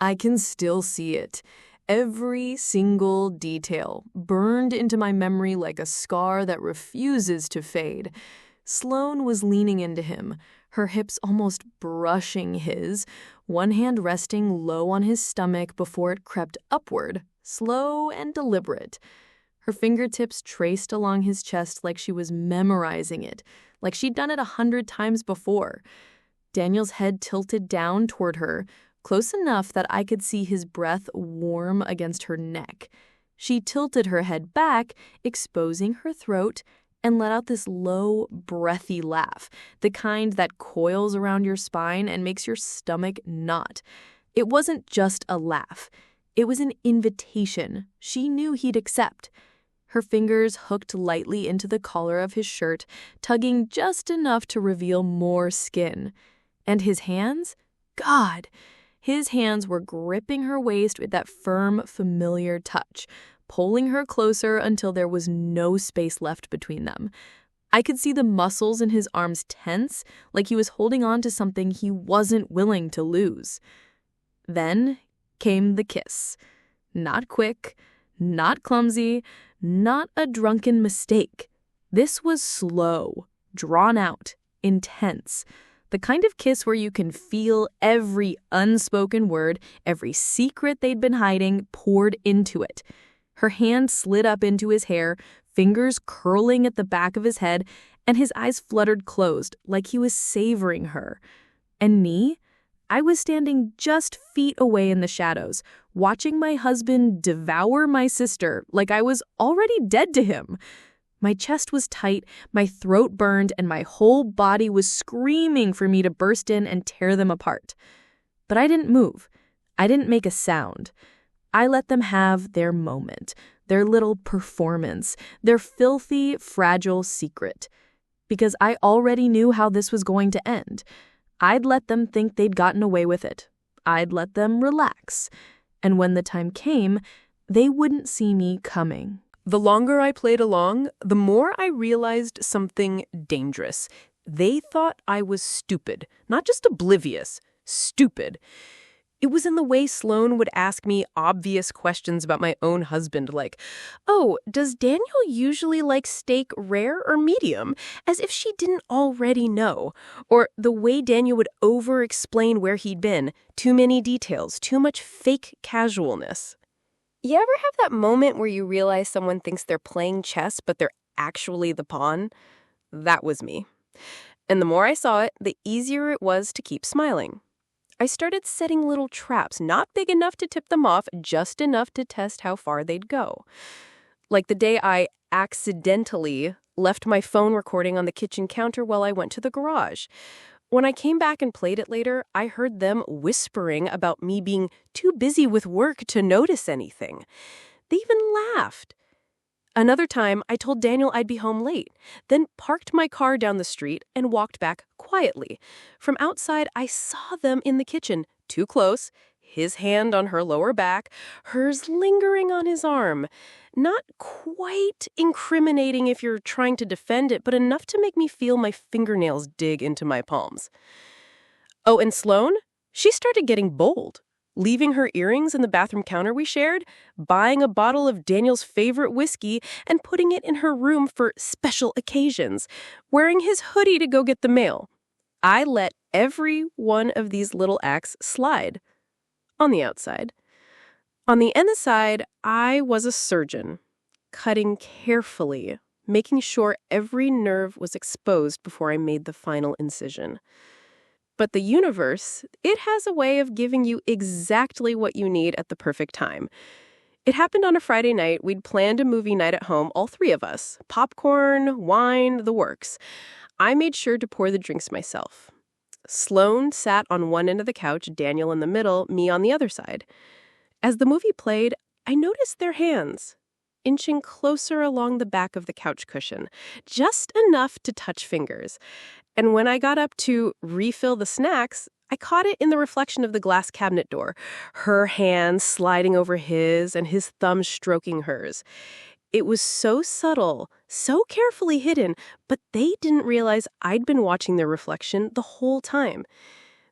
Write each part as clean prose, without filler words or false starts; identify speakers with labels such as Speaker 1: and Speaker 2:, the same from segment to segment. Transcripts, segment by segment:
Speaker 1: I can still see it. Every single detail, burned into my memory like a scar that refuses to fade. Sloane was leaning into him, her hips almost brushing his, one hand resting low on his stomach before it crept upward, slow and deliberate. Her fingertips traced along his chest like she was memorizing it, like she'd done it 100 times before. Daniel's head tilted down toward her, close enough that I could see his breath warm against her neck. She tilted her head back, exposing her throat, and let out this low, breathy laugh, the kind that coils around your spine and makes your stomach knot. It wasn't just a laugh. It was an invitation she knew he'd accept. Her fingers hooked lightly into the collar of his shirt, tugging just enough to reveal more skin. And his hands? God! His hands were gripping her waist with that firm, familiar touch, pulling her closer until there was no space left between them. I could see the muscles in his arms tense, like he was holding on to something he wasn't willing to lose. Then came the kiss. Not quick, not clumsy, not a drunken mistake. This was slow, drawn out, intense. The kind of kiss where you can feel every unspoken word, every secret they'd been hiding poured into it. Her hand slid up into his hair, fingers curling at the back of his head, and his eyes fluttered closed, like he was savoring her. And me? I was standing just feet away in the shadows, watching my husband devour my sister like I was already dead to him. My chest was tight, my throat burned, and my whole body was screaming for me to burst in and tear them apart. But I didn't move. I didn't make a sound. I let them have their moment, their little performance, their filthy, fragile secret. Because I already knew how this was going to end. I'd let them think they'd gotten away with it. I'd let them relax. And when the time came, they wouldn't see me coming.
Speaker 2: The longer I played along, the more I realized something dangerous. They thought I was stupid, not just oblivious, stupid. It was in the way Sloane would ask me obvious questions about my own husband, like, "Oh, does Daniel usually like steak rare or medium?" As if she didn't already know. Or the way Daniel would over-explain where he'd been. Too many details, too much fake casualness. You ever have that moment where you realize someone thinks they're playing chess, but they're actually the pawn? That was me. And the more I saw it, the easier it was to keep smiling. I started setting little traps, not big enough to tip them off, just enough to test how far they'd go. Like the day I accidentally left my phone recording on the kitchen counter while I went to the garage. When I came back and played it later, I heard them whispering about me being too busy with work to notice anything. They even laughed. Another time, I told Daniel I'd be home late, then parked my car down the street and walked back quietly. From outside, I saw them in the kitchen, too close, his hand on her lower back, hers lingering on his arm. Not quite incriminating if you're trying to defend it, but enough to make me feel my fingernails dig into my palms. Oh, and Sloane? She started getting bold. Leaving her earrings in the bathroom counter we shared, buying a bottle of Daniel's favorite whiskey, and putting it in her room for special occasions, wearing his hoodie to go get the mail. I let every one of these little acts slide. On the outside. On the inside, I was a surgeon, cutting carefully, making sure every nerve was exposed before I made the final incision. But the universe, it has a way of giving you exactly what you need at the perfect time. It happened on a Friday night. We'd planned a movie night at home, all three of us. Popcorn, wine, the works. I made sure to pour the drinks myself. Sloane sat on one end of the couch, Daniel in the middle, me on the other side. As the movie played, I noticed their hands, inching closer along the back of the couch cushion, just enough to touch fingers. And when I got up to refill the snacks, I caught it in the reflection of the glass cabinet door, her hand sliding over his and his thumb stroking hers. It was so subtle, so carefully hidden, but they didn't realize I'd been watching their reflection the whole time.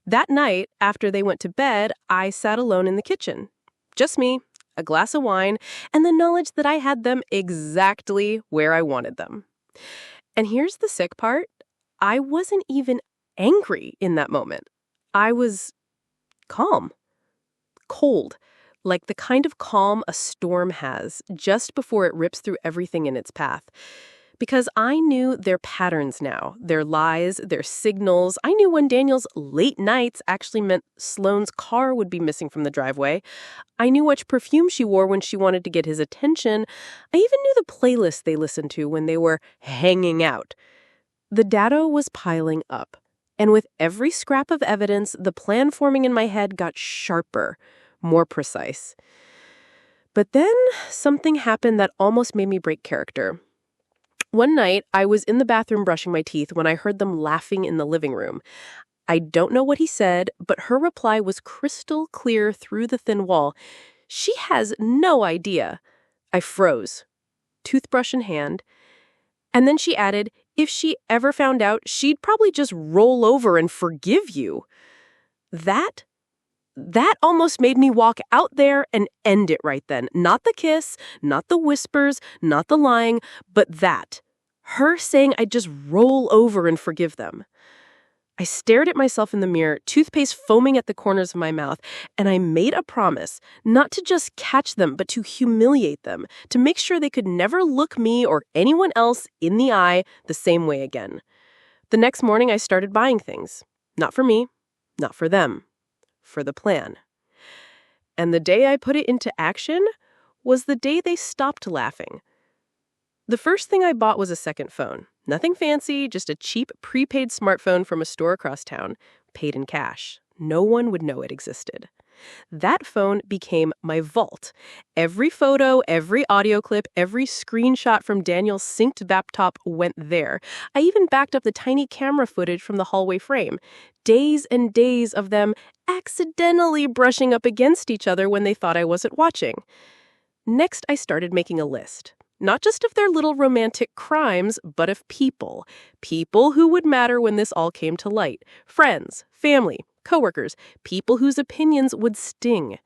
Speaker 2: That night, after they went to bed, I sat alone in the kitchen. Just me, a glass of wine, and the knowledge that I had them exactly where I wanted them. And here's the sick part. I wasn't even angry in that moment. I was calm, cold, like the kind of calm a storm has just before it rips through everything in its path. Because I knew their patterns now, their lies, their signals. I knew when Daniel's late nights actually meant Sloane's car would be missing from the driveway. I knew which perfume she wore when she wanted to get his attention. I even knew the playlist they listened to when they were hanging out. The data was piling up. And with every scrap of evidence, the plan forming in my head got sharper, more precise. But then something happened that almost made me break character. One night, I was in the bathroom brushing my teeth when I heard them laughing in the living room. I don't know what he said, but her reply was crystal clear through the thin wall. She has no idea. I froze, toothbrush in hand. And then she added, if she ever found out, she'd probably just roll over and forgive you. That almost made me walk out there and end it right then. Not the kiss, not the whispers, not the lying, but that. Her saying I'd just roll over and forgive them. I stared at myself in the mirror, toothpaste foaming at the corners of my mouth, and I made a promise not to just catch them, but to humiliate them, to make sure they could never look me or anyone else in the eye the same way again. The next morning, I started buying things. Not for me, not for them, for the plan. And the day I put it into action was the day they stopped laughing. The first thing I bought was a second phone. Nothing fancy, just a cheap prepaid smartphone from a store across town, paid in cash. No one would know it existed. That phone became my vault. Every photo, every audio clip, every screenshot from Daniel's synced laptop went there. I even backed up the tiny camera footage from the hallway frame. Days and days of them accidentally brushing up against each other when they thought I wasn't watching. Next, I started making a list. Not just of their little romantic crimes, but of people. People who would matter when this all came to light. Friends, family, coworkers, people whose opinions would sting.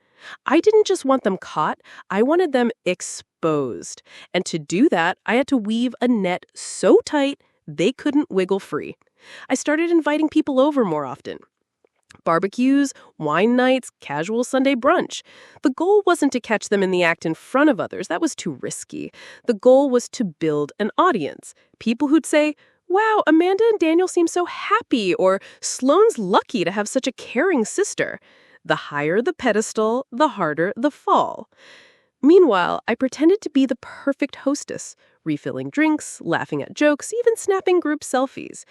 Speaker 2: I didn't just want them caught, I wanted them exposed. And to do that, I had to weave a net so tight they couldn't wiggle free. I started inviting people over more often. Barbecues, wine nights, casual Sunday brunch. The goal wasn't to catch them in the act in front of others. That was too risky. The goal was to build an audience. People who'd say, wow, Amanda and Daniel seem so happy, or Sloane's lucky to have such a caring sister. The higher the pedestal, the harder the fall. Meanwhile, I pretended to be the perfect hostess, refilling drinks, laughing at jokes, even snapping group selfies.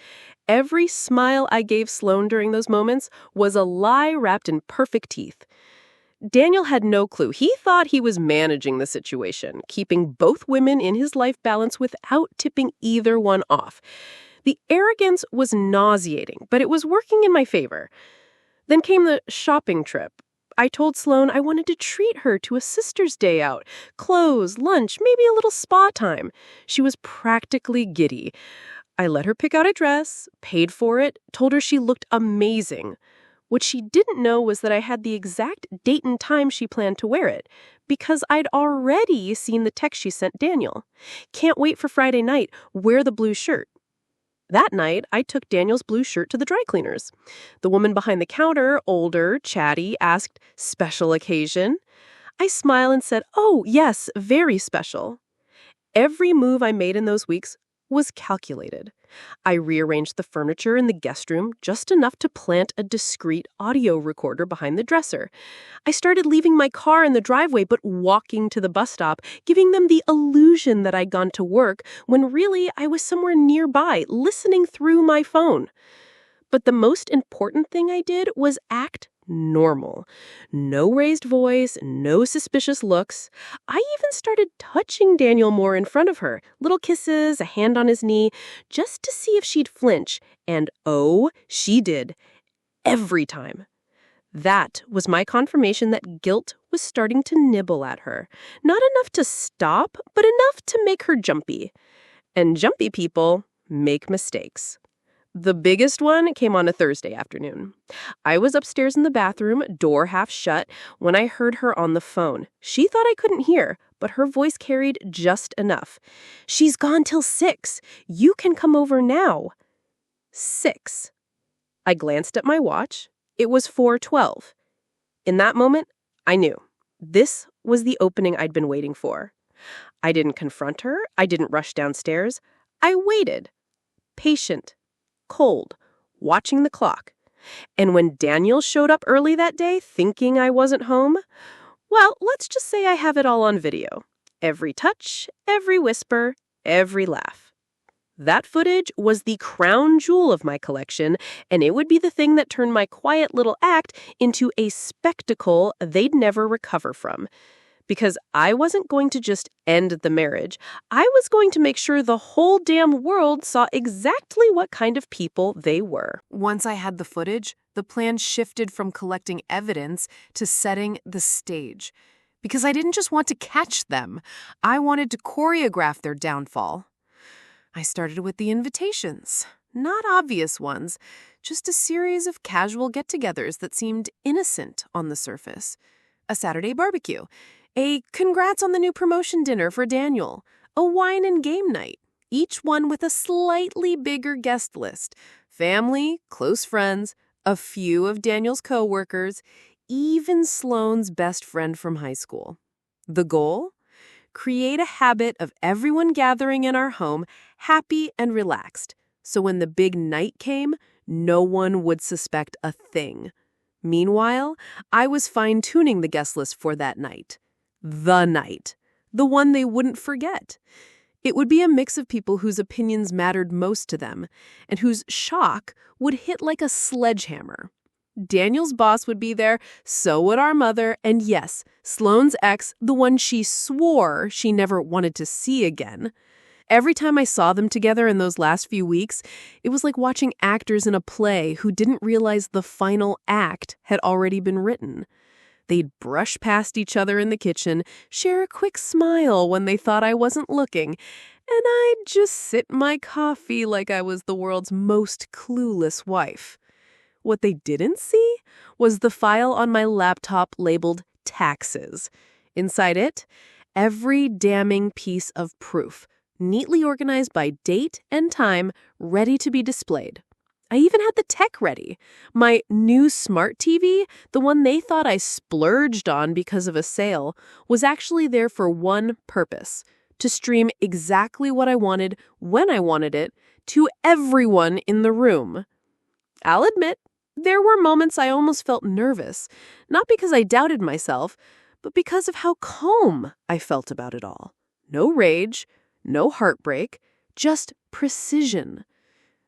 Speaker 2: Every smile I gave Sloane during those moments was a lie wrapped in perfect teeth. Daniel had no clue. He thought he was managing the situation, keeping both women in his life balance without tipping either one off. The arrogance was nauseating, but it was working in my favor. Then came the shopping trip. I told Sloane I wanted to treat her to a sister's day out, clothes, lunch, maybe a little spa time. She was practically giddy. I let her pick out a dress, paid for it, told her she looked amazing. What she didn't know was that I had the exact date and time she planned to wear it, because I'd already seen the text she sent Daniel. Can't wait for Friday night, wear the blue shirt. That night, I took Daniel's blue shirt to the dry cleaners. The woman behind the counter, older, chatty, asked, special occasion? I smiled and said, oh, yes, very special. Every move I made in those weeks was calculated. I rearranged the furniture in the guest room just enough to plant a discreet audio recorder behind the dresser. I started leaving my car in the driveway but walking to the bus stop, giving them the illusion that I'd gone to work when really I was somewhere nearby, listening through my phone. But the most important thing I did was act normal. No raised voice, no suspicious looks. I even started touching Daniel more in front of her. Little kisses, a hand on his knee, just to see if she'd flinch. And oh, she did. Every time. That was my confirmation that guilt was starting to nibble at her. Not enough to stop, but enough to make her jumpy. And jumpy people make mistakes. The biggest one came on a Thursday afternoon. I was upstairs in the bathroom, door half shut, when I heard her on the phone. She thought I couldn't hear, but her voice carried just enough. "She's gone till 6. You can come over now." 6. I glanced at my watch. It was 4:12. In that moment, I knew. This was the opening I'd been waiting for. I didn't confront her. I didn't rush downstairs. I waited. Patient. Cold. Watching the clock. And when Daniel showed up early that day, thinking I wasn't home, well, let's just say I have it all on video. Every touch, every whisper, every laugh. That footage was the crown jewel of my collection, and it would be the thing that turned my quiet little act into a spectacle they'd never recover from. Because I wasn't going to just end the marriage. I was going to make sure the whole damn world saw exactly what kind of people they were.
Speaker 1: Once I had the footage, the plan shifted from collecting evidence to setting the stage. Because I didn't just want to catch them. I wanted to choreograph their downfall. I started with the invitations. Not obvious ones, just a series of casual get-togethers that seemed innocent on the surface. A Saturday barbecue. A congrats on the new promotion dinner for Daniel. A wine and game night. Each one with a slightly bigger guest list. Family, close friends, a few of Daniel's coworkers, even Sloane's best friend from high school. The goal? Create a habit of everyone gathering in our home, happy and relaxed, so when the big night came, no one would suspect a thing. Meanwhile, I was fine-tuning the guest list for that night. The night. The one they wouldn't forget. It would be a mix of people whose opinions mattered most to them, and whose shock would hit like a sledgehammer. Daniel's boss would be there, so would our mother, and yes, Sloane's ex, the one she swore she never wanted to see again. Every time I saw them together in those last few weeks, it was like watching actors in a play who didn't realize the final act had already been written. They'd brush past each other in the kitchen, share a quick smile when they thought I wasn't looking, and I'd just sip my coffee like I was the world's most clueless wife. What they didn't see was the file on my laptop labeled taxes. Inside it, every damning piece of proof, neatly organized by date and time, ready to be displayed. I even had the tech ready. My new smart TV, the one they thought I splurged on because of a sale, was actually there for one purpose: to stream exactly what I wanted, when I wanted it, to everyone in the room. I'll admit, there were moments I almost felt nervous, not because I doubted myself, but because of how calm I felt about it all. No rage, no heartbreak, just precision.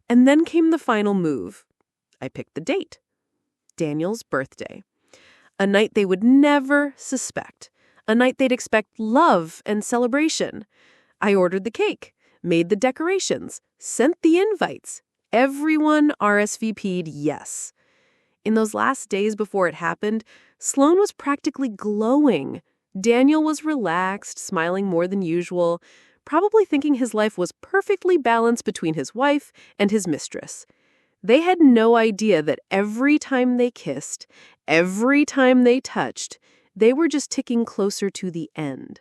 Speaker 1: And then came the final move. I picked the date. Daniel's birthday. A night they would never suspect. A night they'd expect love and celebration. I ordered the cake, made the decorations, sent the invites. Everyone RSVP'd yes. In those last days before it happened, Sloane was practically glowing. Daniel was relaxed, smiling more than usual, probably thinking his life was perfectly balanced between his wife and his mistress. They had no idea that every time they kissed, every time they touched, they were just ticking closer to the end.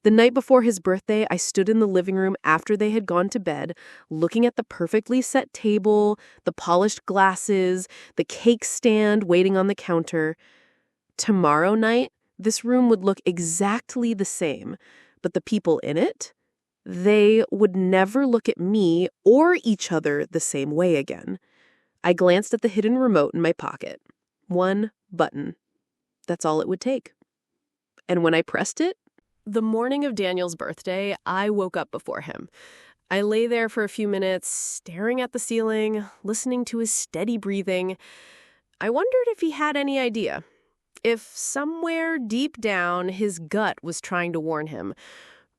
Speaker 1: The night before his birthday, I stood in the living room after they had gone to bed, looking at the perfectly set table, the polished glasses, the cake stand waiting on the counter. Tomorrow night, this room would look exactly the same, but the people in it, they would never look at me or each other the same way again. I glanced at the hidden remote in my pocket. One button. That's all it would take. And when I pressed it, the morning of Daniel's birthday, I woke up before him. I lay there for a few minutes, staring at the ceiling, listening to his steady breathing. I wondered if he had any idea. If somewhere deep down his gut was trying to warn him.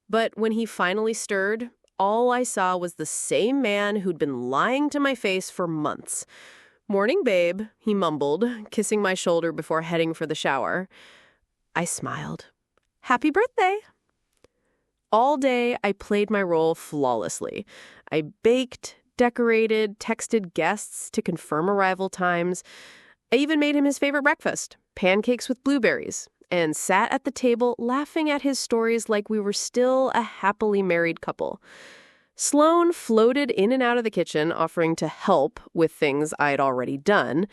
Speaker 1: But when he finally stirred, all I saw was the same man who'd been lying to my face for months. "Morning, babe," he mumbled, kissing my shoulder before heading for the shower. I smiled. "Happy birthday!" All day, I played my role flawlessly. I baked,
Speaker 2: decorated, texted guests to confirm arrival times. I even made him his favorite breakfast, pancakes with blueberries, and sat at the table laughing at his stories like we were still a happily married couple. Sloane floated in and out of the kitchen, offering to help with things I'd already done.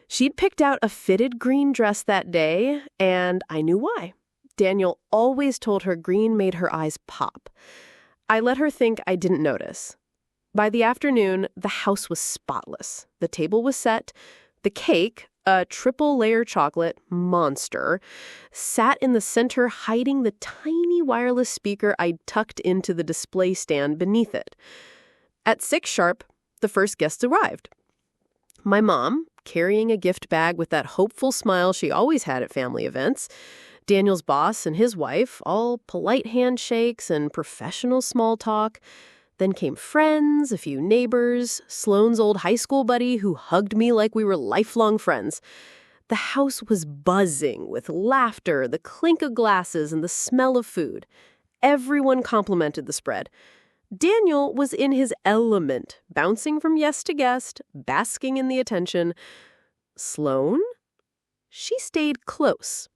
Speaker 2: She'd picked out a fitted green dress that day, and I knew why. Daniel always told her green made her eyes pop. I let her think I didn't notice. By the afternoon, the house was spotless. The table was set. The cake, a triple-layer chocolate monster, sat in the center, hiding the tiny wireless speaker I'd tucked into the display stand beneath it. At 6 sharp, the first guests arrived. My mom, carrying a gift bag with that hopeful smile she always had at family events. Daniel's boss and his wife, all polite handshakes and professional small talk. Then came friends, a few neighbors, Sloane's old high school buddy who hugged me like we were lifelong friends. The house was buzzing with laughter, the clink of glasses, and the smell of food. Everyone complimented the spread. Daniel was in his element, bouncing from guest to guest, basking in the attention. Sloane? She stayed close.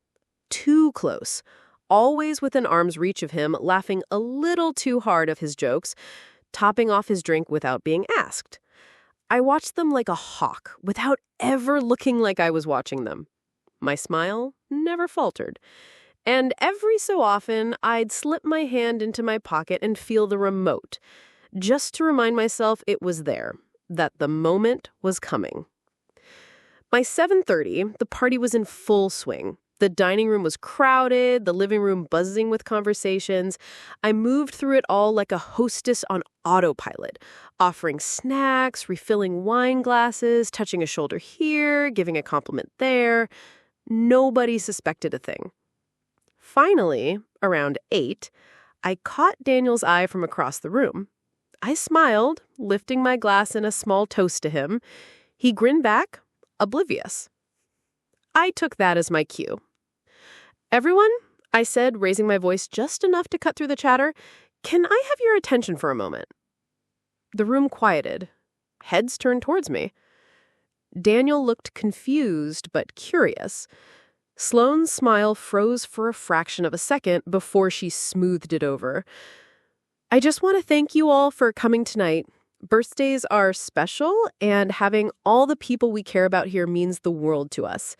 Speaker 2: Too close. Always within arm's reach of him, laughing a little too hard of his jokes, topping off his drink without being asked. I watched them like a hawk, without ever looking like I was watching them. My smile never faltered. And every so often, I'd slip my hand into my pocket and feel the remote, just to remind myself it was there, that the moment was coming. By 7:30, the party was in full swing. The dining room was crowded, the living room buzzing with conversations. I moved through it all like a hostess on autopilot, offering snacks, refilling wine glasses, touching a shoulder here, giving a compliment there. Nobody suspected a thing. Finally, around 8, I caught Daniel's eye from across the room. I smiled, lifting my glass in a small toast to him. He grinned back, oblivious. I took that as my cue. "Everyone," I said, raising my voice just enough to cut through the chatter, "can I have your attention for a moment?" The room quieted. Heads turned towards me. Daniel looked confused but curious. Sloane's smile froze for a fraction of a second before she smoothed it over. "I just want to thank you all for coming tonight. Birthdays are special, and having all the people we care about here means the world to us."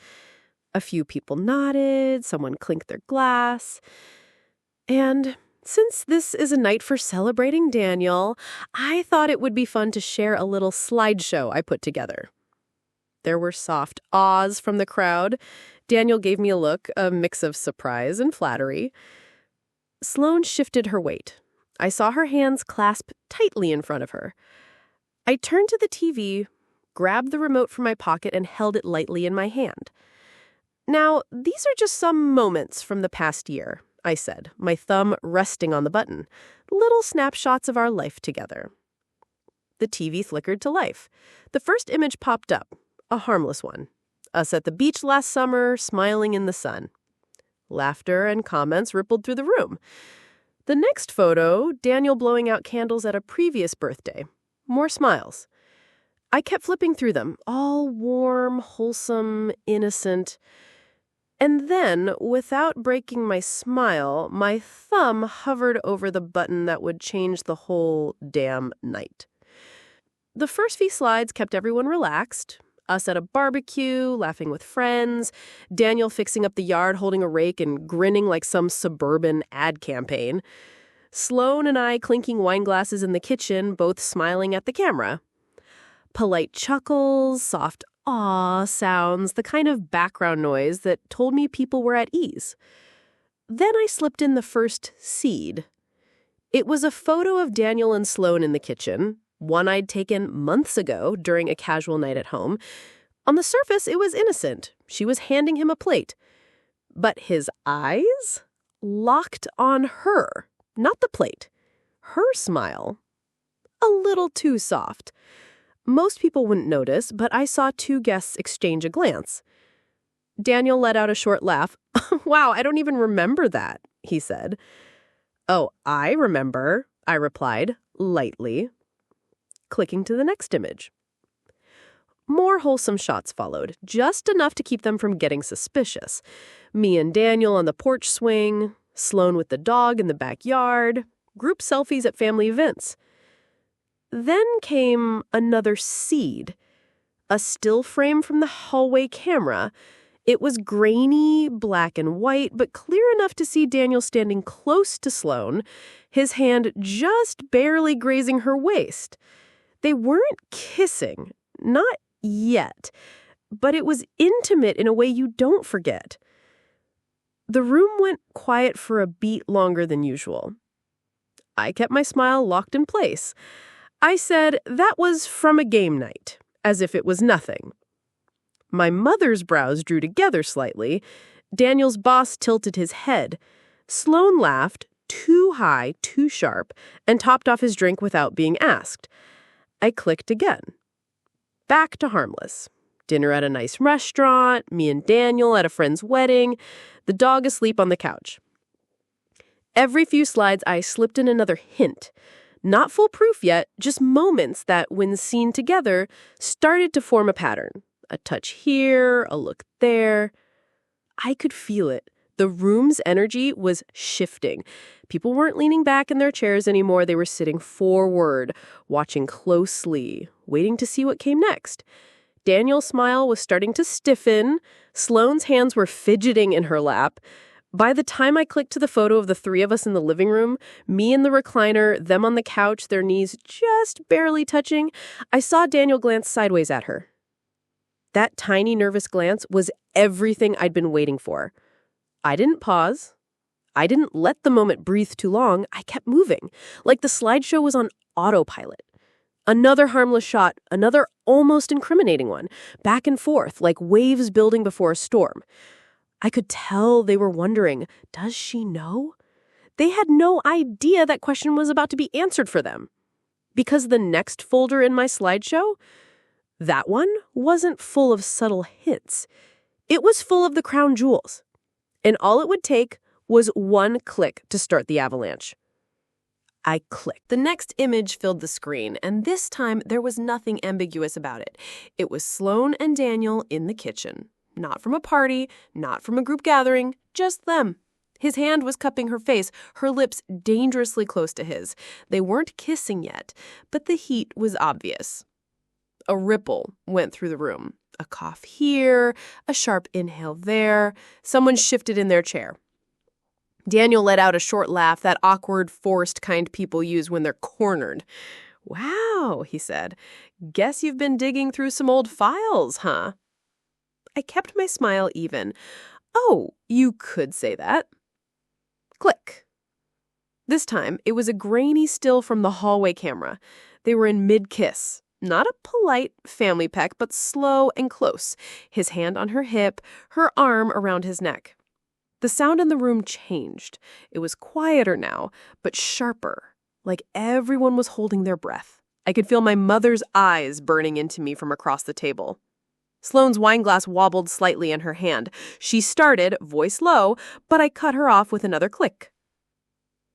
Speaker 2: A few people nodded, someone clinked their glass. "And since this is a night for celebrating Daniel, I thought it would be fun to share a little slideshow I put together." There were soft ahs from the crowd. Daniel gave me a look, a mix of surprise and flattery. Sloane shifted her weight. I saw her hands clasp tightly in front of her. I turned to the TV, grabbed the remote from my pocket, and held it lightly in my hand. "Now, these are just some moments from the past year," I said, my thumb resting on the button. "Little snapshots of our life together." The TV flickered to life. The first image popped up, a harmless one. Us at the beach last summer, smiling in the sun. Laughter and comments rippled through the room. The next photo, Daniel blowing out candles at a previous birthday. More smiles. I kept flipping through them, all warm, wholesome, innocent. And then, without breaking my smile, my thumb hovered over the button that would change the whole damn night. The first few slides kept everyone relaxed. Us at a barbecue, laughing with friends, Daniel fixing up the yard holding a rake and grinning like some suburban ad campaign. Sloane and I clinking wine glasses in the kitchen, both smiling at the camera. Polite chuckles, soft "aw" sounds, the kind of background noise that told me people were at ease. Then I slipped in the first seed. It was a photo of Daniel and Sloane in the kitchen, one I'd taken months ago during a casual night at home. On the surface, it was innocent. She was handing him a plate. But his eyes locked on her, not the plate. Her smile. A little too soft. Most people wouldn't notice, but I saw 2 guests exchange a glance. Daniel let out a short laugh. "Wow, I don't even remember that," he said. "Oh, I remember," I replied, lightly. clicking to the next image. More wholesome shots followed, just enough to keep them from getting suspicious. Me and Daniel on the porch swing, Sloane with the dog in the backyard, group selfies at family events. Then came another seed, a still frame from the hallway camera. It was grainy, black and white, but clear enough to see Daniel standing close to Sloane, his hand just barely grazing her waist. They weren't kissing, not yet, but it was intimate in a way you don't forget. The room went quiet for a beat longer than usual. I kept my smile locked in place. I said that was from a game night, as if it was nothing. My mother's brows drew together slightly. Daniel's boss tilted his head. Sloane laughed, too high, too sharp, and topped off his drink without being asked. I clicked again. Back to harmless. Dinner at a nice restaurant, me and Daniel at a friend's wedding, the dog asleep on the couch. Every few slides, I slipped in another hint. Not foolproof yet, just moments that, when seen together, started to form a pattern. A touch here, a look there. I could feel it. The room's energy was shifting. People weren't leaning back in their chairs anymore. They were sitting forward, watching closely, waiting to see what came next. Daniel's smile was starting to stiffen. Sloane's hands were fidgeting in her lap. By the time I clicked to the photo of the three of us in the living room, me in the recliner, them on the couch, their knees just barely touching, I saw Daniel glance sideways at her. That tiny, nervous glance was everything I'd been waiting for. I didn't pause. I didn't let the moment breathe too long. I kept moving, like the slideshow was on autopilot. Another harmless shot, another almost incriminating one, back and forth, like waves building before a storm. I could tell they were wondering, does she know? They had no idea that question was about to be answered for them. Because the next folder in my slideshow, that one wasn't full of subtle hints. It was full of the crown jewels. And all it would take was one click to start the avalanche. I clicked.
Speaker 1: The next image filled the screen, and this time there was nothing ambiguous about it. It was Sloane and Daniel in the kitchen. Not from a party, not from a group gathering, just them. His hand was cupping her face, her lips dangerously close to his. They weren't kissing yet, but the heat was obvious. A ripple went through the room. A cough here, a sharp inhale there. Someone shifted in their chair. Daniel let out a short laugh, that awkward, forced kind people use when they're cornered. "Wow," he said. "Guess you've been digging through some old files, huh?" I kept my smile even. "Oh, you could say that." Click. This time, it was a grainy still from the hallway camera. They were in mid-kiss. Not a polite family peck, but slow and close. His hand on her hip, her arm around his neck. The sound in the room changed. It was quieter now, but sharper, like everyone was holding their breath. I could feel my mother's eyes burning into me from across the table. Sloane's wineglass wobbled slightly in her hand. She started, voice low, but I cut her off with another click.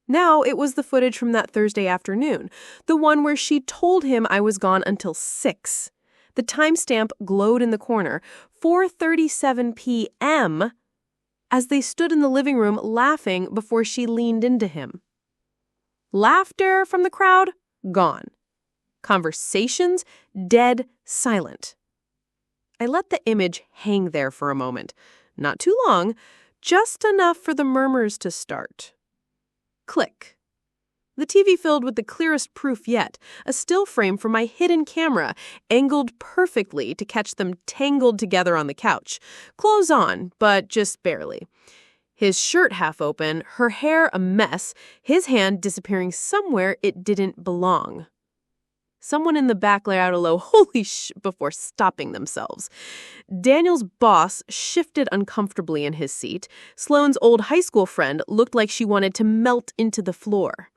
Speaker 1: Now it was the footage from that Thursday afternoon, the one where she told him I was gone until 6. The timestamp glowed in the corner, 4:37 p.m., as they stood in the living room laughing before she leaned into him. Laughter from the crowd, gone. Conversations, dead silent. I let the image hang there for a moment. Not too long, just enough for the murmurs to start. Click. The TV filled with the clearest proof yet, a still frame from my hidden camera, angled perfectly to catch them tangled together on the couch. Clothes on, but just barely. His shirt half open, her hair a mess, his hand disappearing somewhere it didn't belong. Someone in the back let out a low "holy sh" before stopping themselves. Daniel's boss shifted uncomfortably in his seat. Sloane's old high school friend looked like she wanted to melt into the floor.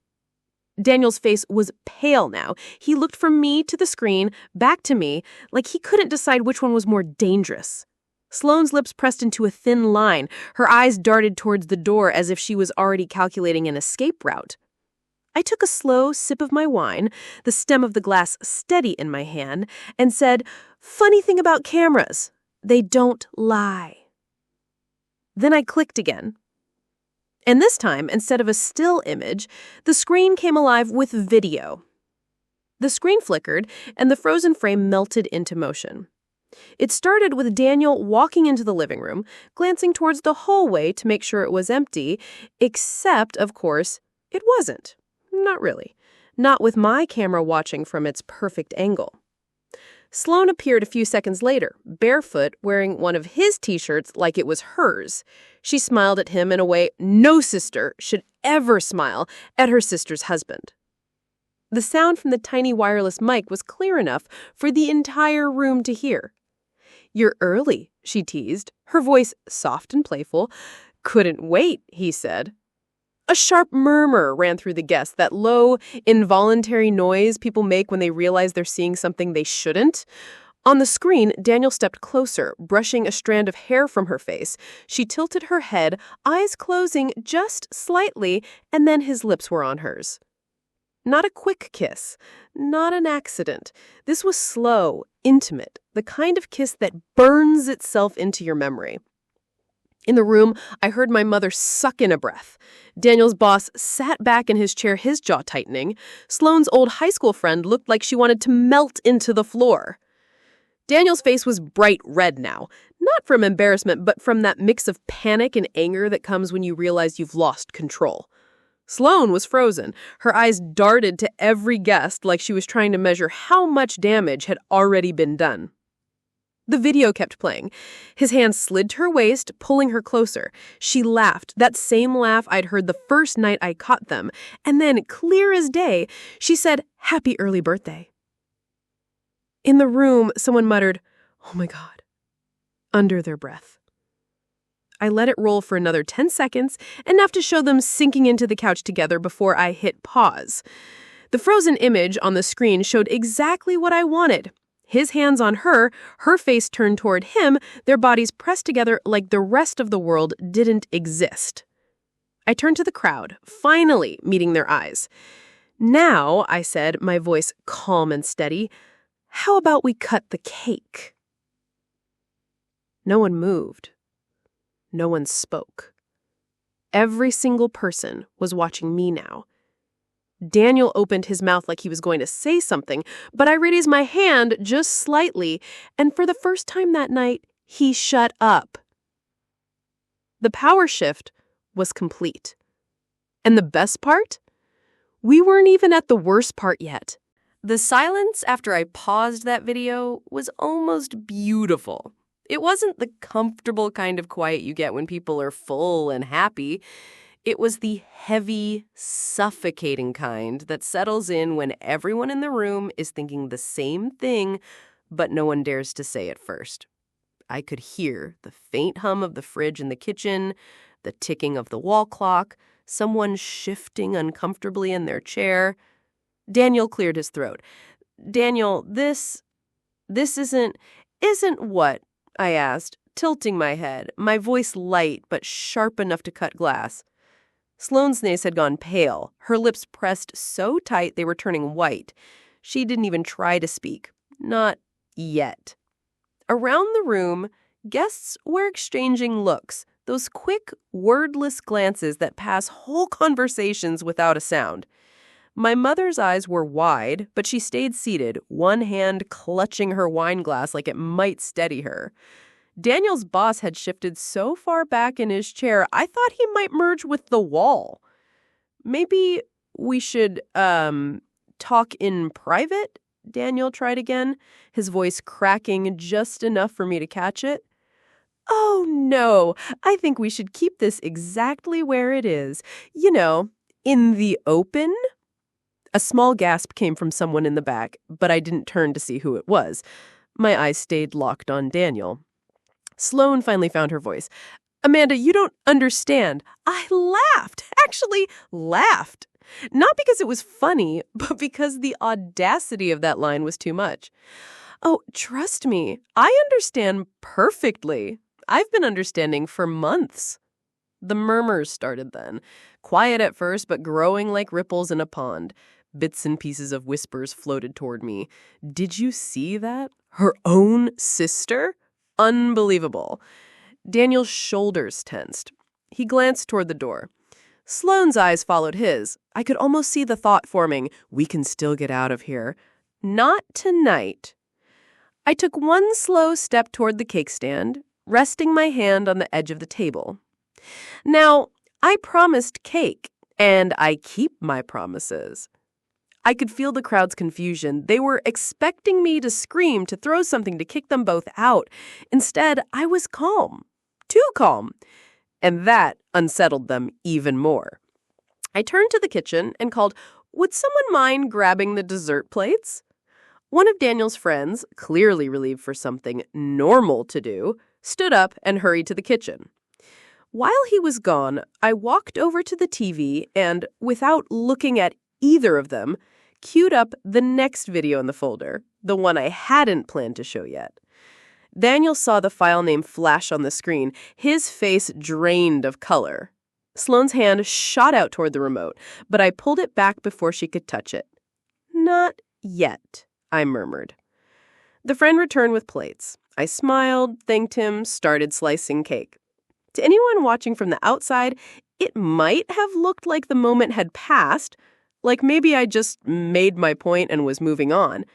Speaker 1: Daniel's face was pale now. He looked from me to the screen, back to me, like he couldn't decide which one was more dangerous. Sloane's lips pressed into a thin line. Her eyes darted towards the door as if she was already calculating an escape route.
Speaker 2: I took a slow sip of my wine, the stem of the glass steady in my hand, and said, "Funny thing about cameras, they don't lie." Then I clicked again. And this time, instead of a still image, the screen came alive with video. The screen flickered, and the frozen frame melted into motion. It started with Daniel walking into the living room, glancing towards the hallway to make sure it was empty, except, of course, it wasn't. Not really. Not with my camera watching from its perfect angle. Sloane appeared a few seconds later, barefoot, wearing one of his t-shirts like it was hers. She smiled at him in a way no sister should ever smile at her sister's husband. The sound from the tiny wireless mic was clear enough for the entire room to hear. "You're early," she teased, her voice soft and playful. "Couldn't wait," he said. A sharp murmur ran through the guests, that low, involuntary noise people make when they realize they're seeing something they shouldn't. On the screen, Daniel stepped closer, brushing a strand of hair from her face. She tilted her head, eyes closing just slightly, and then his lips were on hers. Not a quick kiss, not an accident. This was slow, intimate, the kind of kiss that burns itself into your memory. In the room, I heard my mother suck in a breath. Daniel's boss sat back in his chair, his jaw tightening. Sloane's old high school friend looked like she wanted to melt into the floor. Daniel's face was bright red now, not from embarrassment, but from that mix of panic and anger that comes when you realize you've lost control. Sloane was frozen. Her eyes darted to every guest like she was trying to measure how much damage had already been done. The video kept playing. His hand slid to her waist, pulling her closer. She laughed, that same laugh I'd heard the first night I caught them. And then, clear as day, she said, "Happy early birthday." In the room, someone muttered, "Oh my God," under their breath. I let it roll for another 10 seconds, enough to show them sinking into the couch together before I hit pause. The frozen image on the screen showed exactly what I wanted. His hands on her, her face turned toward him, their bodies pressed together like the rest of the world didn't exist. I turned to the crowd, finally meeting their eyes. "Now," I said, my voice calm and steady, "how about we cut the cake?" No one moved. No one spoke. Every single person was watching me now. Daniel opened his mouth like he was going to say something, but I raised my hand just slightly, and for the first time that night, he shut up. The power shift was complete. And the best part? We weren't even at the worst part yet. The silence after I paused that video was almost beautiful. It wasn't the comfortable kind of quiet you get when people are full and happy. It was the heavy, suffocating kind that settles in when everyone in the room is thinking the same thing, but no one dares to say it first. I could hear the faint hum of the fridge in the kitchen, the ticking of the wall clock, someone shifting uncomfortably in their chair. Daniel cleared his throat. "Daniel, this isn't what?" I asked, tilting my head, my voice light but sharp enough to cut glass. Sloane's face had gone pale, her lips pressed so tight they were turning white. She didn't even try to speak. Not yet. Around the room, guests were exchanging looks, those quick, wordless glances that pass whole conversations without a sound. My mother's eyes were wide, but she stayed seated, one hand clutching her wine glass like it might steady her. Daniel's boss had shifted so far back in his chair, I thought he might merge with the wall. "Maybe we should, talk in private?" Daniel tried again, his voice cracking just enough for me to catch it. "Oh, no, I think we should keep this exactly where it is. You know, in the open?" A small gasp came from someone in the back, but I didn't turn to see who it was. My eyes stayed locked on Daniel. Sloane finally found her voice. "Amanda, you don't understand." I laughed, actually laughed. Not because it was funny, but because the audacity of that line was too much. "Oh, trust me, I understand perfectly. I've been understanding for months." The murmurs started then. Quiet at first, but growing like ripples in a pond. Bits and pieces of whispers floated toward me. Did you see that? Her own sister? Unbelievable. Daniel's shoulders tensed. He glanced toward the door. Sloane's eyes followed his. I could almost see the thought forming, we can still get out of here. Not tonight. I took one slow step toward the cake stand, resting my hand on the edge of the table. Now, I promised cake, and I keep my promises. I could feel the crowd's confusion. They were expecting me to scream, to throw something, to kick them both out. Instead, I was calm. Too calm. And that unsettled them even more. I turned to the kitchen and called, "Would someone mind grabbing the dessert plates?" One of Daniel's friends, clearly relieved for something normal to do, stood up and hurried to the kitchen. While he was gone, I walked over to the TV and, without looking at either of them, queued up the next video in the folder, the one I hadn't planned to show yet. Daniel saw the file name flash on the screen, his face drained of color. Sloane's hand shot out toward the remote, but I pulled it back before she could touch it. "Not yet," I murmured. The friend returned with plates. I smiled, thanked him, started slicing cake. To anyone watching from the outside, it might have looked like the moment had passed, like maybe I just made my point and was moving on.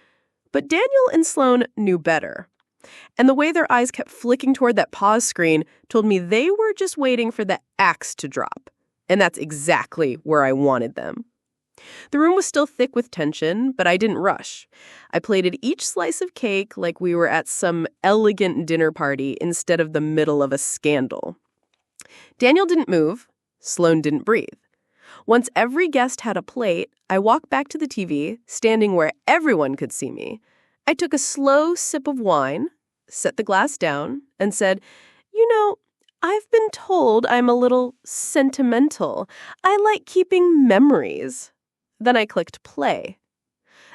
Speaker 2: But Daniel and Sloane knew better. And the way their eyes kept flicking toward that pause screen told me they were just waiting for the axe to drop. And that's exactly where I wanted them. The room was still thick with tension, but I didn't rush. I plated each slice of cake like we were at some elegant dinner party instead of the middle of a scandal. Daniel didn't move. Sloane didn't breathe. Once every guest had a plate, I walked back to the TV, standing where everyone could see me. I took a slow sip of wine, set the glass down, and said, "You know, I've been told I'm a little sentimental. I like keeping memories." Then I clicked play.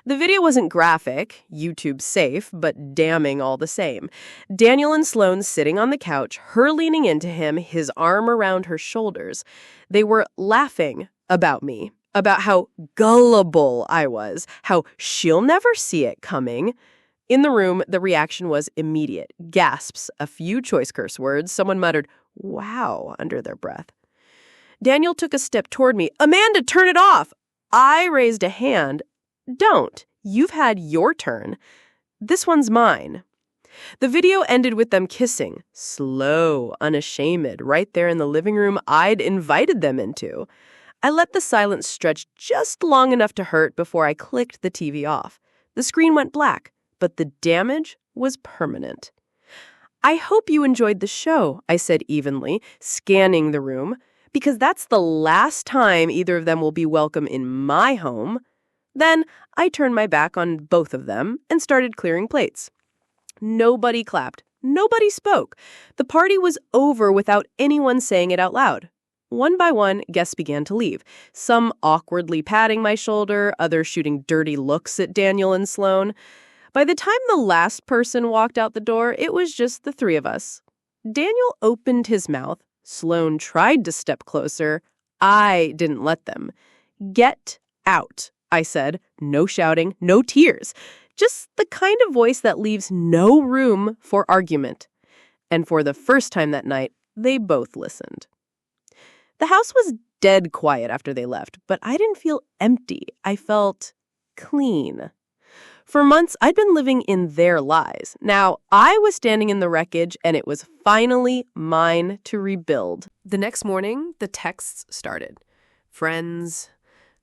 Speaker 2: The video wasn't graphic, YouTube safe, but damning all the same. Daniel and Sloane sitting on the couch, her leaning into him, his arm around her shoulders. They were laughing about me, about how gullible I was, how she'll never see it coming. In the room, the reaction was immediate. Gasps, a few choice curse words. Someone muttered, "Wow," under their breath. Daniel took a step toward me. "Amanda, turn it off!" I raised a hand. "Don't. You've had your turn. This one's mine." The video ended with them kissing, slow, unashamed, right there in the living room I'd invited them into. I let the silence stretch just long enough to hurt before I clicked the TV off. The screen went black, but the damage was permanent. "I hope you enjoyed the show," I said evenly, scanning the room, "because that's the last time either of them will be welcome in my home." Then I turned my back on both of them and started clearing plates. Nobody clapped. Nobody spoke. The party was over without anyone saying it out loud. One by one, guests began to leave, some awkwardly patting my shoulder, others shooting dirty looks at Daniel and Sloane. By the time the last person walked out the door, it was just the three of us. Daniel opened his mouth. Sloane tried to step closer. I didn't let them. "Get out," I said. No shouting, no tears. Just the kind of voice that leaves no room for argument. And for the first time that night, they both listened. The house was dead quiet after they left, but I didn't feel empty. I felt clean. For months, I'd been living in their lies. Now, I was standing in the wreckage, and it was finally mine to rebuild. The next morning, the texts started. Friends,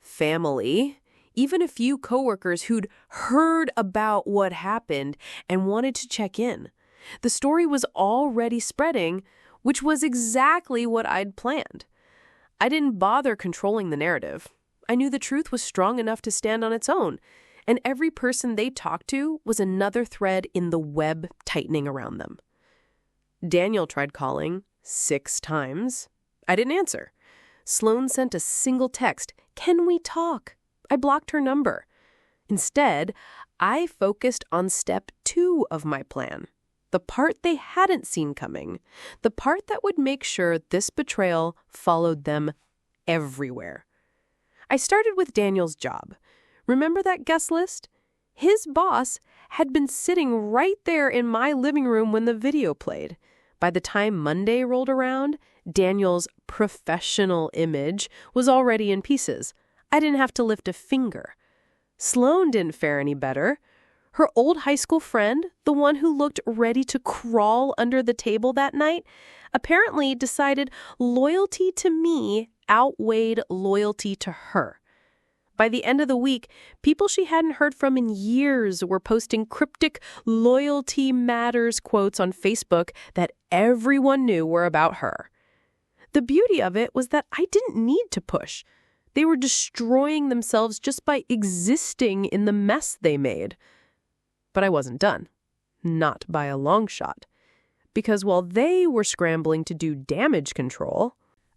Speaker 2: family, even a few coworkers who'd heard about what happened and wanted to check in. The story was already spreading, which was exactly what I'd planned. I didn't bother controlling the narrative. I knew the truth was strong enough to stand on its own, and every person they talked to was another thread in the web tightening around them. Daniel tried calling 6 times. I didn't answer. Sloane sent a single text, "Can we talk?" I blocked her number. Instead, I focused on step 2 of my plan. The part they hadn't seen coming. The part that would make sure this betrayal followed them everywhere. I started with Daniel's job. Remember that guest list? His boss had been sitting right there in my living room when the video played. By the time Monday rolled around, Daniel's professional image was already in pieces. I didn't have to lift a finger. Sloan didn't fare any better. Her old high school friend, the one who looked ready to crawl under the table that night, apparently decided loyalty to me outweighed loyalty to her. By the end of the week, people she hadn't heard from in years were posting cryptic loyalty matters quotes on Facebook that everyone knew were about her. The beauty of it was that I didn't need to push. They were destroying themselves just by existing in the mess they made. But I wasn't done. Not by a long shot. Because while they were scrambling to do damage control,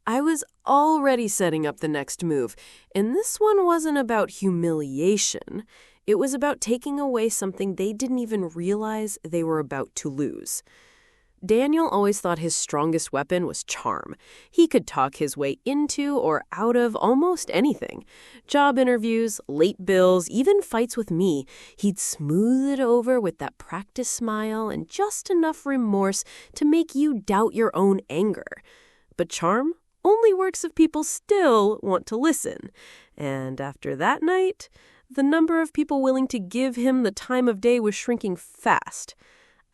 Speaker 2: I was already setting up the next move, and this one wasn't about humiliation. It was about taking away something they didn't even realize they were about to lose. Daniel always thought his strongest weapon was charm. He could talk his way into or out of almost anything. Job interviews, late bills, even fights with me. He'd smooth it over with that practice smile and just enough remorse to make you doubt your own anger. But charm only works if people still want to listen. And after that night, the number of people willing to give him the time of day was shrinking fast.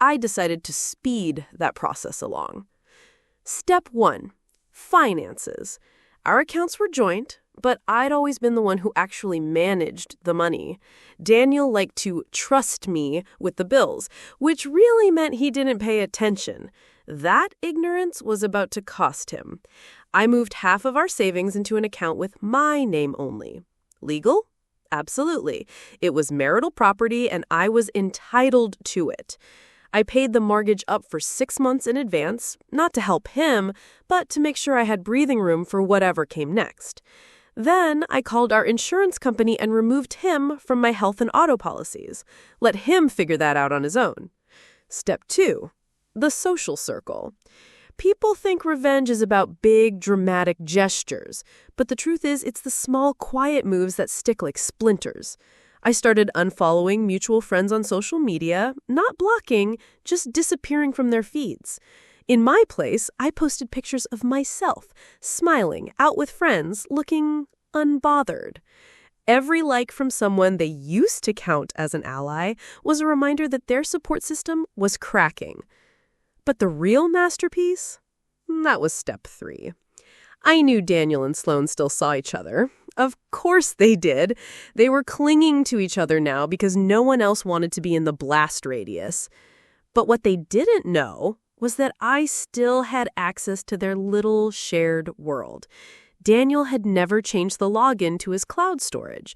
Speaker 2: I decided to speed that process along. Step 1, finances. Our accounts were joint, but I'd always been the one who actually managed the money. Daniel liked to trust me with the bills, which really meant he didn't pay attention. That ignorance was about to cost him. I moved half of our savings into an account with my name only. Legal? Absolutely. It was marital property, and I was entitled to it. I paid the mortgage up for 6 months in advance, not to help him, but to make sure I had breathing room for whatever came next. Then I called our insurance company and removed him from my health and auto policies. Let him figure that out on his own. Step 2, the social circle. People think revenge is about big, dramatic gestures, but the truth is it's the small, quiet moves that stick like splinters. I started unfollowing mutual friends on social media, not blocking, just disappearing from their feeds. In my place, I posted pictures of myself, smiling, out with friends, looking unbothered. Every like from someone they used to count as an ally was a reminder that their support system was cracking. But the real masterpiece? That was step 3. I knew Daniel and Sloan still saw each other. Of course they did. They were clinging to each other now because no one else wanted to be in the blast radius. But what they didn't know was that I still had access to their little shared world. Daniel had never changed the login to his cloud storage.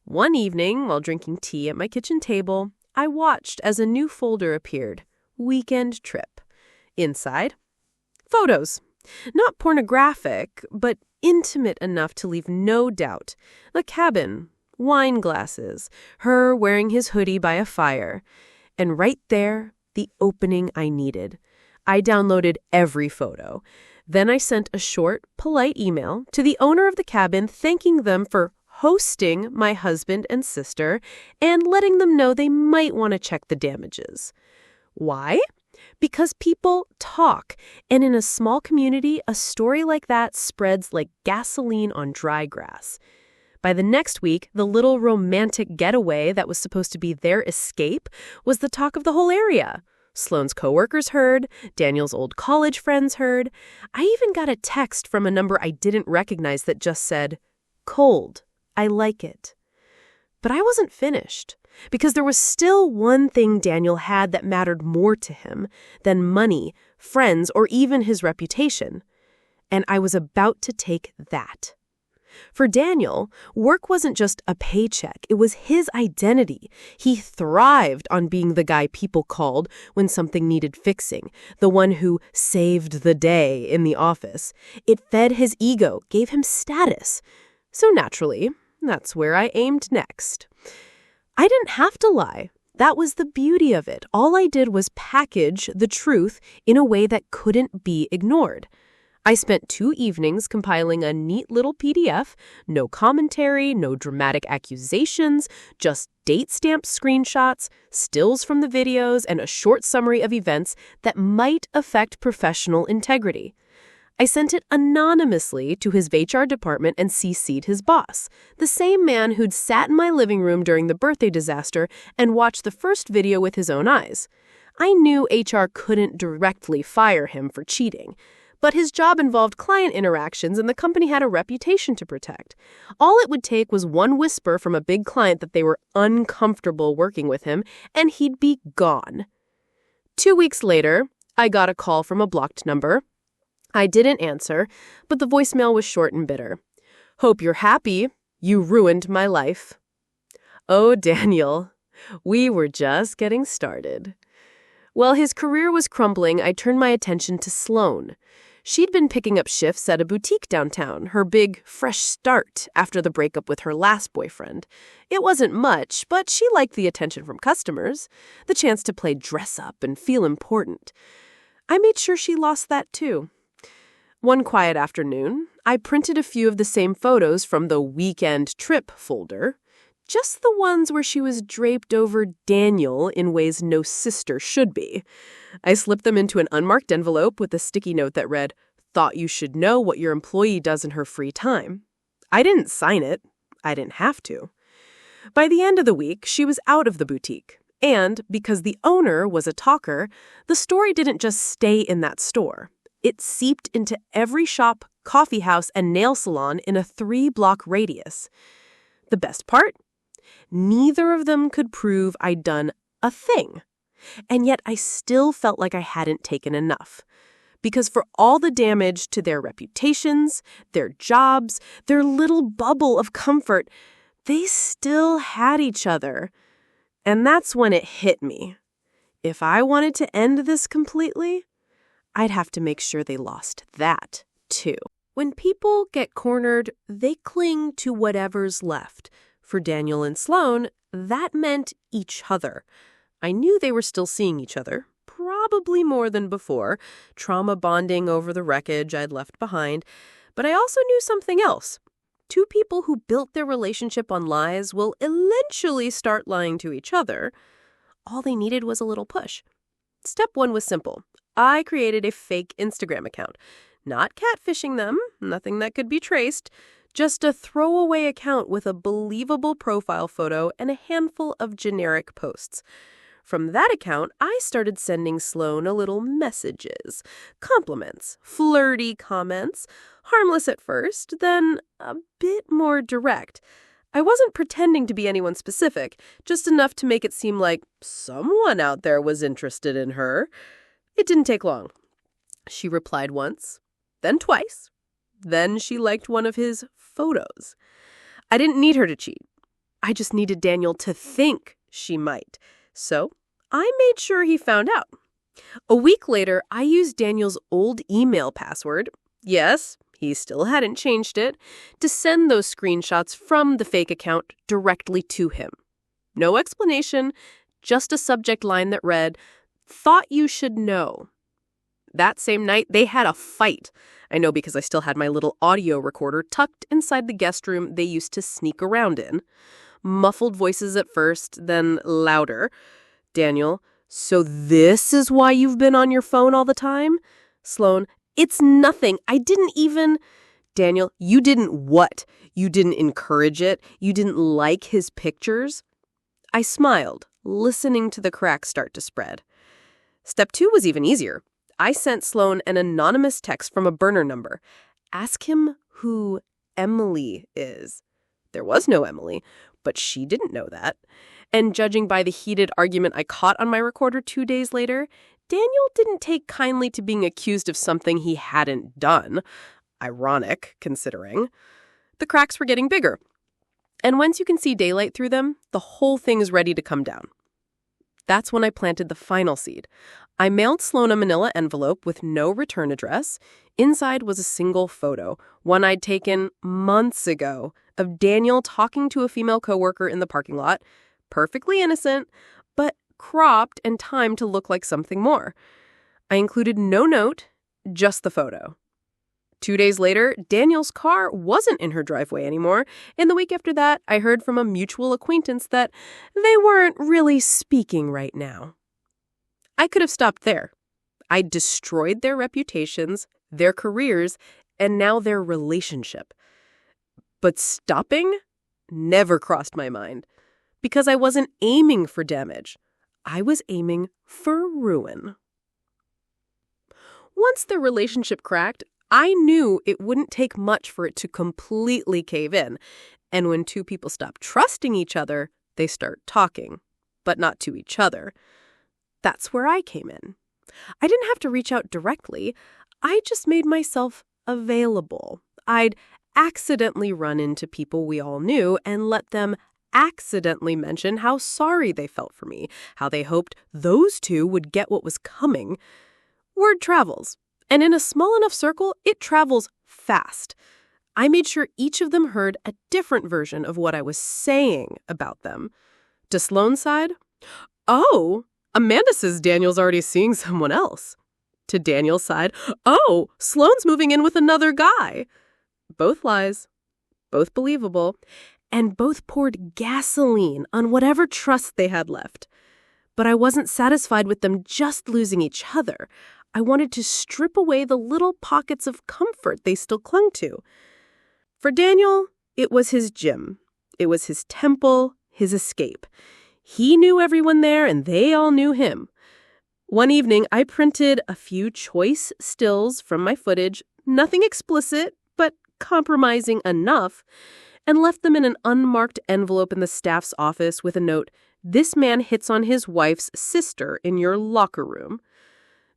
Speaker 2: One evening, while drinking tea at my kitchen table, I watched as a new folder appeared. Weekend trip. Inside, photos. Not pornographic, but intimate enough to leave no doubt. The cabin, wine glasses, her wearing his hoodie by a fire. And right there, the opening I needed. I downloaded every photo. Then I sent a short, polite email to the owner of the cabin thanking them for hosting my husband and sister and letting them know they might want to check the damages. Why? Because people talk, and in a small community, a story like that spreads like gasoline on dry grass. By the next week, the little romantic getaway that was supposed to be their escape was the talk of the whole area. Sloan's coworkers heard, Daniel's old college friends heard. I even got a text from a number I didn't recognize that just said, "Cold, I like it." But I wasn't finished. Because there was still one thing Daniel had that mattered more to him than money, friends, or even his reputation. And I was about to take that. For Daniel, work wasn't just a paycheck. It was his identity. He thrived on being the guy people called when something needed fixing, the one who saved the day in the office. It fed his ego, gave him status. So naturally, that's where I aimed next. I didn't have to lie. That was the beauty of it. All I did was package the truth in a way that couldn't be ignored. I spent 2 evenings compiling a neat little PDF, no commentary, no dramatic accusations, just date-stamped screenshots, stills from the videos, and a short summary of events that might affect professional integrity. I sent it anonymously to his HR department and CC'd his boss, the same man who'd sat in my living room during the birthday disaster and watched the first video with his own eyes. I knew HR couldn't directly fire him for cheating, but his job involved client interactions and the company had a reputation to protect. All it would take was one whisper from a big client that they were uncomfortable working with him, and he'd be gone. 2 weeks later, I got a call from a blocked number. I didn't answer, but the voicemail was short and bitter. "Hope you're happy. You ruined my life." Oh, Daniel, we were just getting started. While his career was crumbling, I turned my attention to Sloane. She'd been picking up shifts at a boutique downtown, her big, fresh start after the breakup with her last boyfriend. It wasn't much, but she liked the attention from customers, the chance to play dress-up and feel important. I made sure she lost that too. One quiet afternoon, I printed a few of the same photos from the weekend trip folder, just the ones where she was draped over Daniel in ways no sister should be. I slipped them into an unmarked envelope with a sticky note that read, "Thought you should know what your employee does in her free time." I didn't sign it. I didn't have to. By the end of the week, she was out of the boutique. And because the owner was a talker, the story didn't just stay in that store. It seeped into every shop, coffee house, and nail salon in a 3-block radius. The best part? Neither of them could prove I'd done a thing. And yet I still felt like I hadn't taken enough. Because for all the damage to their reputations, their jobs, their little bubble of comfort, they still had each other. And that's when it hit me. If I wanted to end this completely, I'd have to make sure they lost that, too. When people get cornered, they cling to whatever's left. For Daniel and Sloane, that meant each other. I knew they were still seeing each other, probably more than before, trauma bonding over the wreckage I'd left behind. But I also knew something else. 2 people who built their relationship on lies will eventually start lying to each other. All they needed was a little push. Step 1 was simple. I created a fake Instagram account. Not catfishing them, nothing that could be traced, just a throwaway account with a believable profile photo and a handful of generic posts. From that account, I started sending Sloane a little messages, compliments, flirty comments, harmless at first, then a bit more direct. I wasn't pretending to be anyone specific, just enough to make it seem like someone out there was interested in her. It didn't take long. She replied once, then twice. Then she liked one of his photos. I didn't need her to cheat. I just needed Daniel to think she might. So I made sure he found out. A week later, I used Daniel's old email password. Yes, he still hadn't changed it, to send those screenshots from the fake account directly to him. No explanation, just a subject line that read, "Thought you should know." That same night, they had a fight. I know because I still had my little audio recorder tucked inside the guest room they used to sneak around in. Muffled voices at first, then louder. Daniel, "So this is why you've been on your phone all the time?" Sloane, "It's nothing. I didn't even..." Daniel, "You didn't what? You didn't encourage it? You didn't like his pictures?" I smiled, listening to the cracks start to spread. Step 2 was even easier. I sent Sloane an anonymous text from a burner number. Ask him who Emily is. There was no Emily, but she didn't know that. And judging by the heated argument I caught on my recorder 2 days later, Daniel didn't take kindly to being accused of something he hadn't done. Ironic, considering. The cracks were getting bigger. And once you can see daylight through them, the whole thing is ready to come down. That's when I planted the final seed. I mailed Sloane a manila envelope with no return address. Inside was a single photo, one I'd taken months ago, of Daniel talking to a female coworker in the parking lot. Perfectly innocent, but cropped, and timed to look like something more. I included no note, just the photo. 2 days later, Daniel's car wasn't in her driveway anymore, and the week after that, I heard from a mutual acquaintance that they weren't really speaking right now. I could have stopped there. I destroyed their reputations, their careers, and now their relationship. But stopping never crossed my mind, because I wasn't aiming for damage. I was aiming for ruin. Once the relationship cracked, I knew it wouldn't take much for it to completely cave in. And when two people stop trusting each other, they start talking, but not to each other. That's where I came in. I didn't have to reach out directly. I just made myself available. I'd accidentally run into people we all knew and let them accidentally mention how sorry they felt for me, how they hoped those two would get what was coming. Word travels. And in a small enough circle, it travels fast. I made sure each of them heard a different version of what I was saying about them. To Sloane's side, "Oh, Amanda says Daniel's already seeing someone else." To Daniel's side, "Oh, Sloane's moving in with another guy." Both lies, both believable, and both poured gasoline on whatever trust they had left. But I wasn't satisfied with them just losing each other. I wanted to strip away the little pockets of comfort they still clung to. For Daniel, it was his gym. It was his temple, his escape. He knew everyone there, and they all knew him. One evening, I printed a few choice stills from my footage, nothing explicit, but compromising enough, and left them in an unmarked envelope in the staff's office with a note, "This man hits on his wife's sister in your locker room."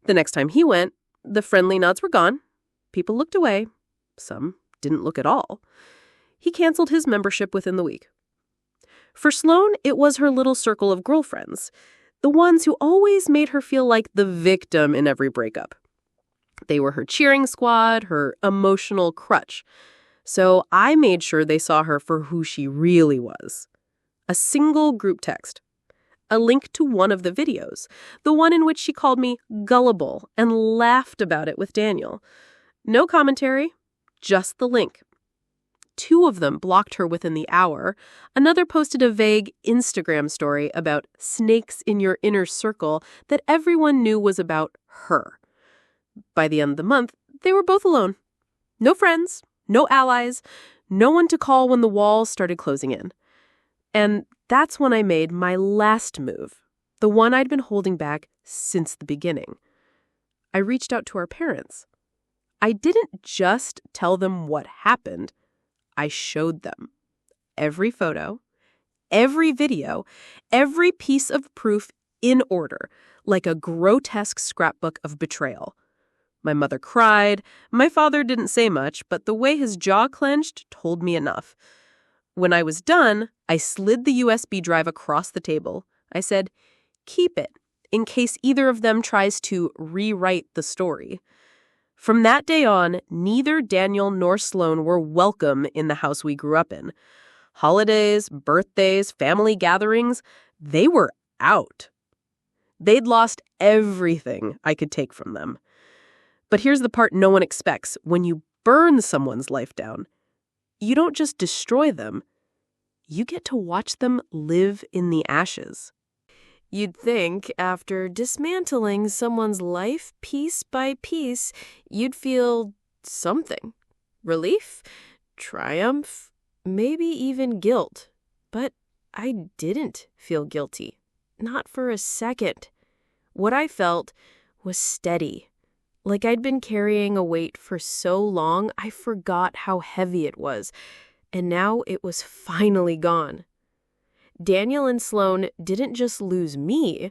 Speaker 2: The next time he went, the friendly nods were gone. People looked away. Some didn't look at all. He canceled his membership within the week. For Sloane, it was her little circle of girlfriends, the ones who always made her feel like the victim in every breakup. They were her cheering squad, her emotional crutch. So I made sure they saw her for who she really was. A single group text. A link to one of the videos, the one in which she called me gullible and laughed about it with Daniel. No commentary, just the link. 2 of them blocked her within the hour. Another posted a vague Instagram story about snakes in your inner circle that everyone knew was about her. By the end of the month, they were both alone. No friends, no allies, no one to call when the walls started closing in. And that's when I made my last move, the one I'd been holding back since the beginning. I reached out to our parents. I didn't just tell them what happened. I showed them every photo, every video, every piece of proof in order, like a grotesque scrapbook of betrayal. My mother cried. My father didn't say much, but the way his jaw clenched told me enough. When I was done, I slid the USB drive across the table. I said, "Keep it, in case either of them tries to rewrite the story." From that day on, neither Daniel nor Sloane were welcome in the house we grew up in. Holidays, birthdays, family gatherings, they were out. They'd lost everything I could take from them. But here's the part no one expects. When you burn someone's life down, you don't just destroy them. You get to watch them live in the ashes. You'd think after dismantling someone's life piece by piece, you'd feel something. Relief, triumph, maybe even guilt. But I didn't feel guilty. Not for a second. What I felt was steady. Like I'd been carrying a weight for so long, I forgot how heavy it was. And now it was finally gone. Daniel and Sloane didn't just lose me,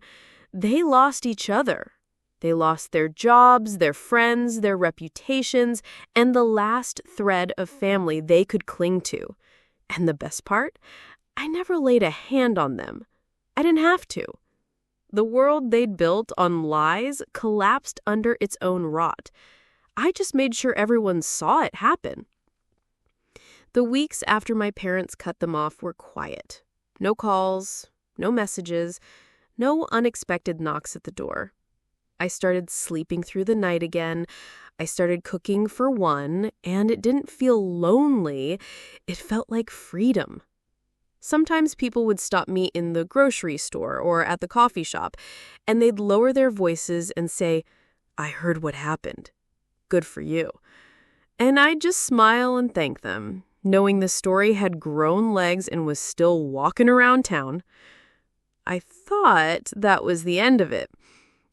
Speaker 2: they lost each other. They lost their jobs, their friends, their reputations, and the last thread of family they could cling to. And the best part? I never laid a hand on them. I didn't have to. The world they'd built on lies collapsed under its own rot. I just made sure everyone saw it happen. The weeks after my parents cut them off were quiet. No calls, no messages, No unexpected knocks at the door. I started sleeping through the night again. I started cooking for one, and it didn't feel lonely. It felt like freedom. Sometimes people would stop me in the grocery store or at the coffee shop, and they'd lower their voices and say, "I heard what happened. Good for you." And I'd just smile and thank them, knowing the story had grown legs and was still walking around town. I thought that was the end of it,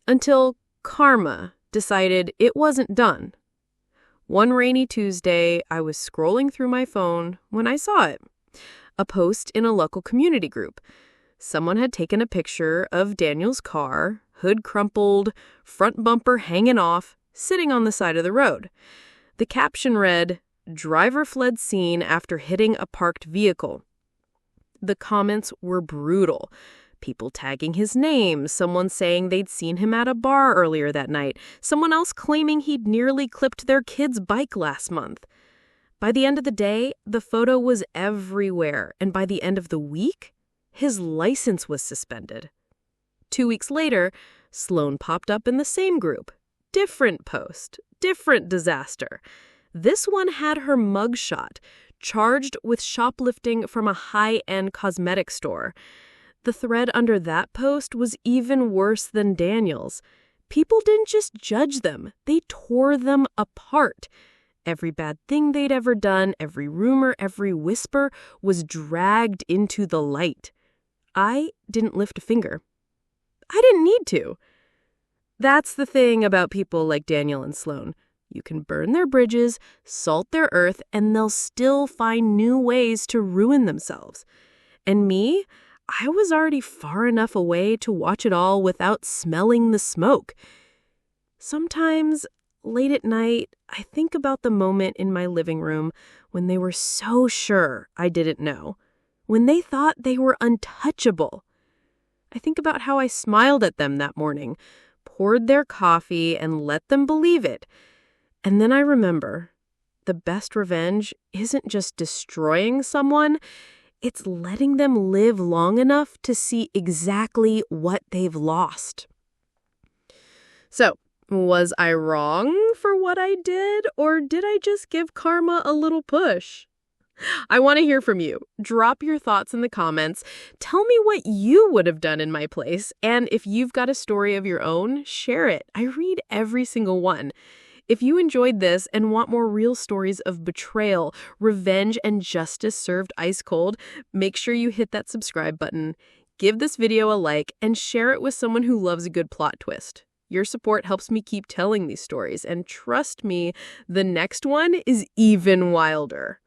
Speaker 2: until karma decided it wasn't done. One rainy Tuesday, I was scrolling through my phone when I saw it. A post in a local community group. Someone had taken a picture of Daniel's car, hood crumpled, front bumper hanging off, sitting on the side of the road. The caption read, "Driver fled scene after hitting a parked vehicle." The comments were brutal. People tagging his name, someone saying they'd seen him at a bar earlier that night, someone else claiming he'd nearly clipped their kid's bike last month. By the end of the day, the photo was everywhere, and by the end of the week, his license was suspended. 2 weeks later, Sloan popped up in the same group. Different post, different disaster. This one had her mugshot, charged with shoplifting from a high-end cosmetic store. The thread under that post was even worse than Daniel's. People didn't just judge them, they tore them apart. Every bad thing they'd ever done, every rumor, every whisper was dragged into the light. I didn't lift a finger. I didn't need to. That's the thing about people like Daniel and Sloan. You can burn their bridges, salt their earth, and they'll still find new ways to ruin themselves. And me, I was already far enough away to watch it all without smelling the smoke. Sometimes, late at night, I think about the moment in my living room when they were so sure I didn't know, when they thought they were untouchable. I think about how I smiled at them that morning, poured their coffee, and let them believe it. And then I remember, the best revenge isn't just destroying someone, it's letting them live long enough to see exactly what they've lost. So, was I wrong for what I did, or did I just give karma a little push? I want to hear from you. Drop your thoughts in the comments. Tell me what you would have done in my place, and if you've got a story of your own, share it. I read every single one. If you enjoyed this and want more real stories of betrayal, revenge, and justice served ice cold, make sure you hit that subscribe button, give this video a like, and share it with someone who loves a good plot twist. Your support helps me keep telling these stories, and trust me, the next one is even wilder.